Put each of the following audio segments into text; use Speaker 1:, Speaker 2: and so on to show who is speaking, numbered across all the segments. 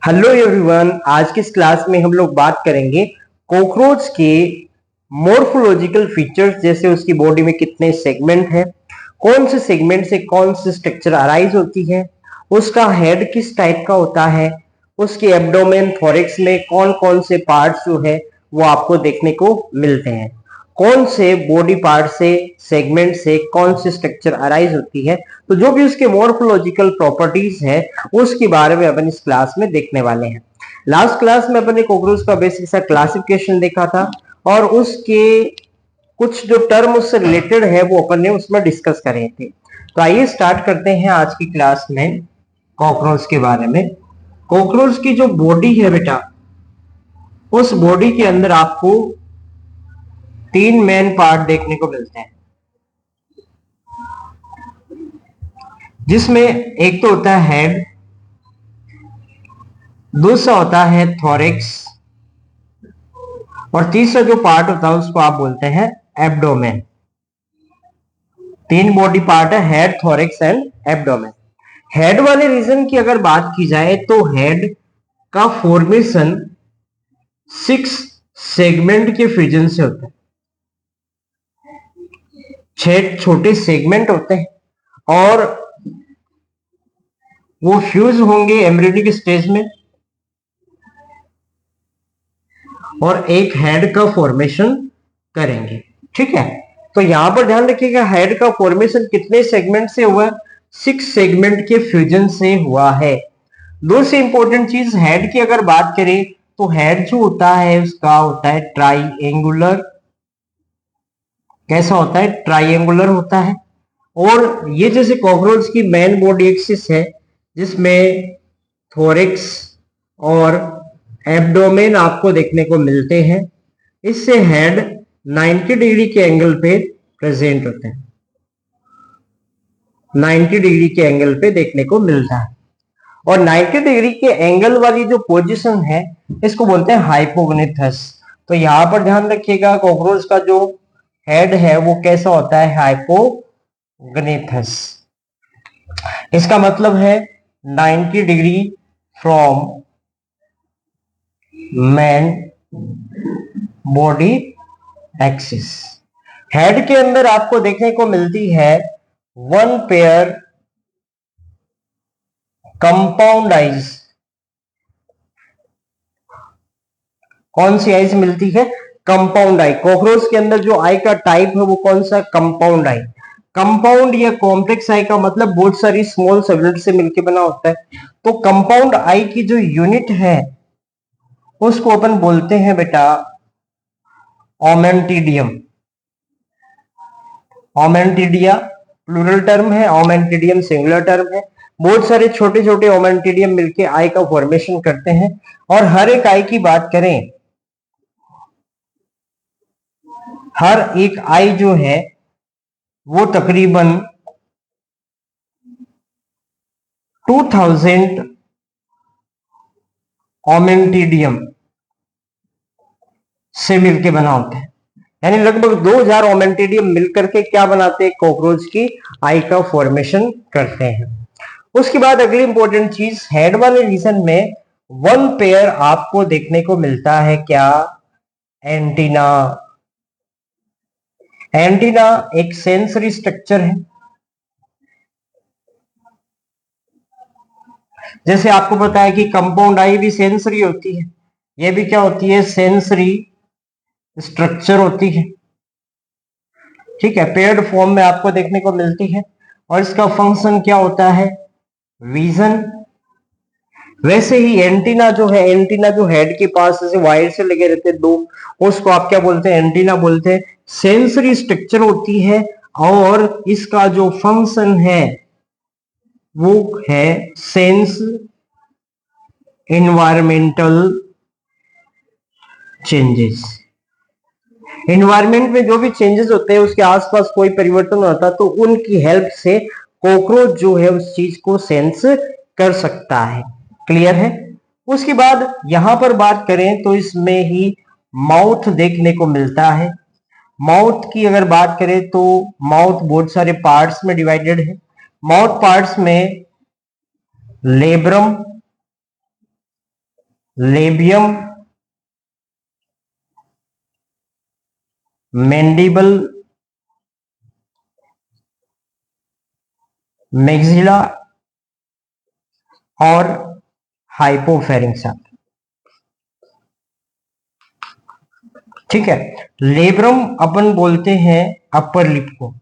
Speaker 1: Hello everyone, आज की इस क्लास में हम लोग बात करेंगे कॉकरोच के मॉर्फोलॉजिकल फीचर्स, जैसे उसकी बॉडी में कितने सेगमेंट हैं, कौन से सेगमेंट से कौन सी स्ट्रक्चर अराइज होती है, उसका हेड किस टाइप का होता है, उसके एब्डोमेन थोरैक्स में कौन कौन से पार्ट्स जो है वो आपको देखने को मिलते हैं, कौन से बॉडी पार्ट से सेगमेंट से कौन सी स्ट्रक्चर अराइज होती है। तो जो भी उसके मॉर्फोलॉजिकल प्रॉपर्टीज है उसके बारे में अपन इस क्लास में देखने वाले हैं। लास्ट क्लास में अपन ने कॉकरोच का बेसिक सा क्लासिफिकेशन देखा था और उसके कुछ जो टर्म उससे रिलेटेड है वो अपन ने उसमें डिस्कस करे थे। तो आइए स्टार्ट करते हैं आज की क्लास में कॉकरोच के बारे में। कॉकरोच की जो बॉडी है बेटा, उस बॉडी के अंदर आपको तीन मेन पार्ट देखने को मिलते हैं, जिसमें एक तो होता है हेड, दूसरा होता है थोरैक्स और तीसरा जो पार्ट होता है उसको आप बोलते हैं एब्डोमेन। तीन बॉडी पार्ट है, head, thorax and abdomen. Head वाले रीजन की अगर बात की जाए तो हेड का फॉर्मेशन 6 सेगमेंट के फ्यूजन से होता है। 6 छोटे सेगमेंट होते हैं और वो फ्यूज होंगे एम्ब्रियोनिक स्टेज में और एक हेड का फॉर्मेशन करेंगे। ठीक है, तो यहां पर ध्यान रखिएगा, हेड का फॉर्मेशन कितने सेगमेंट से हुआ? 6 सेगमेंट के फ्यूजन से हुआ है। दूसरी इंपॉर्टेंट चीज, हेड की अगर बात करें तो हेड जो होता है उसका होता है ट्राइएंगुलर। कैसा होता है? ट्राइएंगुलर होता है। और ये जैसे कॉकरोच की मेन बॉडी एक्सिस है जिसमें थोरैक्स और एब्डोमेन आपको देखने को मिलते हैं, इससे हेड 90 डिग्री के एंगल पे प्रेजेंट होते हैं, 90 डिग्री के एंगल पे देखने को मिलता है। और 90 डिग्री के एंगल वाली जो पोजीशन है इसको बोलते हैं हाइपोगनेथस। तो यहां पर ध्यान रखिएगा, कॉकरोच का जो हेड है वो कैसा होता है? हाइपोगनेथस। इसका मतलब है 90 degree from main body axis. Head के अंदर आपको देखने को मिलती है 1 पेयर कंपाउंड आइज। कौन सी आइज मिलती है? कंपाउंड आई। कॉकरोच के अंदर जो आई का टाइप है वो कौन सा? कंपाउंड आई। कंपाउंड या कॉम्प्लेक्स आई का मतलब बहुत सारी स्मॉल सबयूनिट से मिलकर बना होता है। तो कंपाउंड आई की जो यूनिट है उसको अपन बोलते हैं बेटा ओमेंटिडियम। ओमेंटिडिया प्लूरल टर्म है, ओमेंटिडियम सिंगुलर टर्म है। बहुत सारे छोटे छोटे ओमेंटिडियम मिलके आई का फॉर्मेशन करते हैं। और हर एक आई की बात करें, हर एक आई जो है वो तकरीबन 2000 ओमेंटिडियम से मिलके बना होता है। यानी लगभग 2000 ओमेंटिडियम मिलकर के क्या बनाते हैं? कॉकरोच की आई का फॉर्मेशन करते हैं। उसके बाद अगली इंपॉर्टेंट चीज, हेड वाले रीजन में 1 पेयर आपको देखने को मिलता है, क्या? एंटीना। एंटीना एक सेंसरी स्ट्रक्चर है। जैसे आपको पता है कि कंपाउंड आई भी सेंसरी होती है, ये भी क्या होती है? सेंसरी स्ट्रक्चर होती है। ठीक है, पेयर्ड फॉर्म में आपको देखने को मिलती है और इसका फंक्शन क्या होता है? विजन। वैसे ही एंटीना जो है, एंटीना जो हेड के पास जैसे वायर से लगे रहते हैं दो, उसको आप क्या बोलते हैं? एंटीना बोलते हैं। सेंसरी स्ट्रक्चर होती है और इसका जो फंक्शन है वो है सेंस एनवायरमेंटल चेंजेस। एनवायरमेंट में जो भी चेंजेस होते हैं, उसके आसपास कोई परिवर्तन होता है तो उनकी हेल्प से कॉकरोच जो है उस चीज को सेंस कर सकता है। क्लियर है? उसके बाद यहां पर बात करें तो इसमें ही माउथ देखने को मिलता है। माउथ की अगर बात करें तो माउथ बहुत सारे पार्ट्स में डिवाइडेड है। माउथ पार्ट्स में लेब्रम, लेबियम, मैंडिबल, मैक्सिला और हाइपोफेरिंक्स। ठीक है, लेब्रम अपन बोलते हैं अपर लिप को,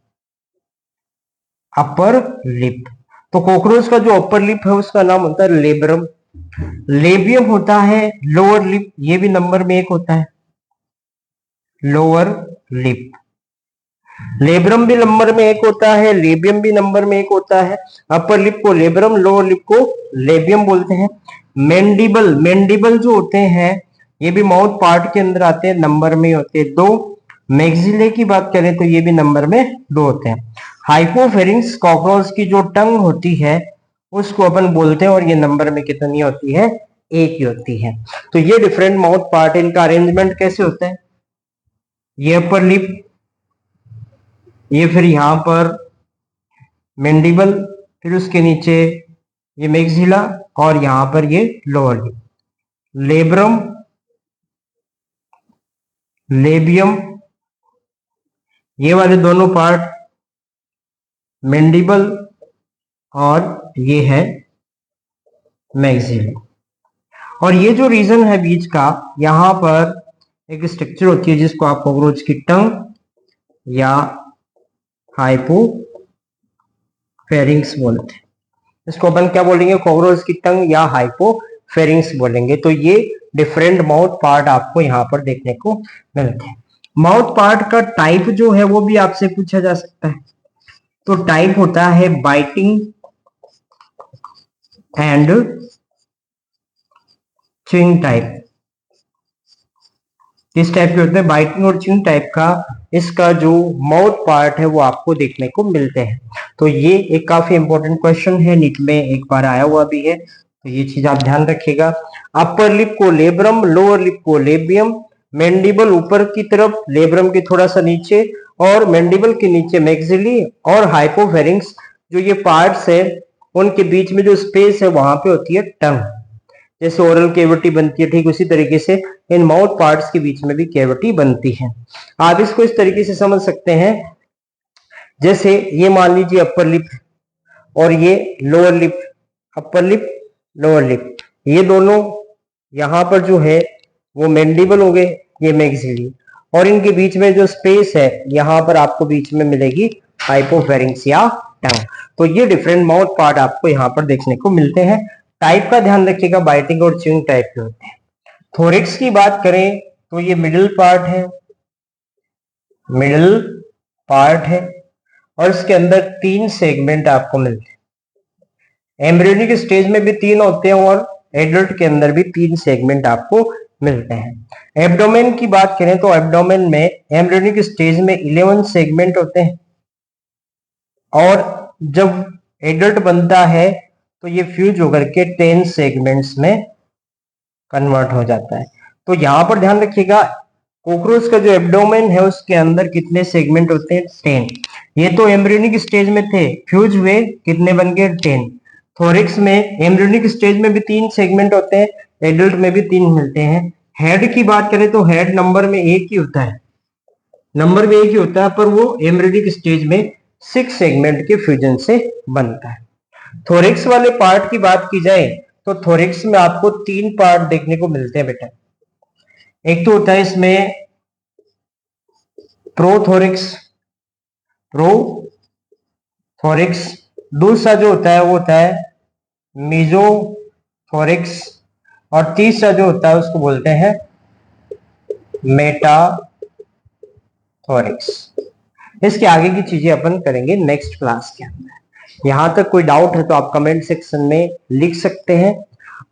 Speaker 1: अपर लिप। तो कॉकरोच का जो अपर लिप है उसका नाम होता है लेब्रम। लेबियम होता है लोअर लिप, ये भी नंबर में 1 होता है, लोअर लिप। लेब्रम भी नंबर में 1 होता है, लेबियम भी नंबर में 1 होता है। अपर लिप को लेब्रम, लोअर लिप को लेबियम बोलते हैं। मैंडिबल, मैंडिबल जो होते हैं ये भी माउथ पार्ट के अंदर आते हैं, नंबर में होते हैं 2। मैक्सिले की बात करें तो ये भी नंबर में 2 होते हैं। हाइपोफेरिंक्स कॉकरोच की जो टंग होती है उसको अपन बोलते हैं, और ये नंबर में कितनी होती है, 1 ही होती है। तो ये डिफरेंट माउथ पार्ट, इनका अरेंजमेंट कैसे होता है, ये अपर लिप, ये फिर यहां पर मैंडिबल, फिर उसके नीचे ये मैक्सिला, और यहां पर ये लोअर लिप। लेब्रम, लेबियम, ये वाले दोनों पार्ट मैंडिबल, और ये है मैक्सिला। और ये जो रीजन है बीच का, यहां पर एक स्ट्रक्चर होती है जिसको आप कॉकरोच की टंग या हाइपोफेरिंक्स बोलते हैं। इसको अपन क्या बोलेंगे, कॉकरोच की टंग या हाइपोफेरिंक्स बोलेंगे। तो ये डिफरेंट माउथ पार्ट आपको यहाँ पर देखने को मिलते हैं। माउथ पार्ट का टाइप जो है वो भी आपसे पूछा जा सकता है। तो टाइप होता है बाइटिंग एंड च्यूइंग टाइप। किस टाइप के होते हैं, बाइटिंग और च्यूइंग टाइप का इसका जो माउथ पार्ट है वो आपको देखने को मिलते हैं। तो ये एक काफी इंपॉर्टेंट क्वेश्चन है, नीट में एक बार आया हुआ भी है, तो ये चीज आप ध्यान रखिएगा। अपर लिप को लेब्रम, लोअर लिप को लेबियम, मैंडिबल ऊपर की तरफ, लेब्रम के थोड़ा सा नीचे, और मैंडिबल के नीचे मैक्सिली, और हाइपोफेरिंक्स जो ये पार्ट्स है उनके बीच में जो स्पेस है वहां पे होती है टंग। जैसे ओरल केविटी बनती है, ठीक उसी तरीके से इन माउथ पार्ट्स के बीच में भी केविटी बनती है। आप इसको इस तरीके से समझ सकते हैं, जैसे ये मान लीजिए अपर लिप और ये lower lip, upper lip lower lip, ये दोनों यहां पर जो है वो मैंडिबल हो गए, ये मैक्सिली, और इनके बीच में जो स्पेस है यहां पर आपको बीच में मिलेगी हाइपोफेरिंक्स या टंग। तो ये डिफरेंट माउथ पार्ट आपको यहाँ पर देखने को मिलते हैं। टाइप का ध्यान रखिएगा, बाइटिंग और च्यूइंग टाइप के होते हैं। थोरिक्स की बात करें तो ये मिडिल पार्ट है, मिडिल पार्ट है, और इसके अंदर 3 सेगमेंट आपको मिलते हैं। एम्ब्रियोनिक स्टेज में भी 3 होते हैं और एडल्ट के अंदर भी 3 सेगमेंट आपको मिलते हैं। एब्डोमेन की बात करें तो एब्डोमेन में एम्ब्रियोनिक स्टेज में 11 सेगमेंट होते हैं, और जब एडल्ट बनता है तो ये फ्यूज होकर के 10 सेगमेंट्स में कन्वर्ट हो जाता है। तो यहां पर ध्यान रखिएगा, कॉकरोच का जो एब्डोमेन है उसके अंदर कितने सेगमेंट होते हैं, 10। ये तो एम्ब्रियोनिक स्टेज में थे, फ्यूज हुए, कितने बन गए, 10। थोरिक्स में एम्ब्रियोनिक स्टेज में भी 3 सेगमेंट होते हैं, एडल्ट में भी 3 मिलते हैं। हेड की बात करें तो हेड नंबर में 1 ही होता है, नंबर में 1 ही होता है, पर वो एम्ब्रियोनिक स्टेज में 6 सेगमेंट के फ्यूजन से बनता है। थोरिक्स वाले पार्ट की बात की जाए तो थोरिक्स में आपको 3 पार्ट देखने को मिलते हैं बेटा। एक तो होता है इसमें प्रोथोरिक्स, प्रोथोरिक्स, दूसरा जो होता है वो होता है मीजोथोरिक्स, और तीसरा जो होता है उसको बोलते हैं मेटाथोरिक्स। इसके आगे की चीजें अपन करेंगे नेक्स्ट क्लास के अंदर। यहां तक कोई डाउट है तो आप कमेंट सेक्शन में लिख सकते हैं,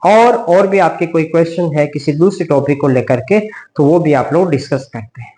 Speaker 1: और भी आपके कोई क्वेश्चन है किसी दूसरे टॉपिक को लेकर के तो वो भी आप लोग डिस्कस करते हैं।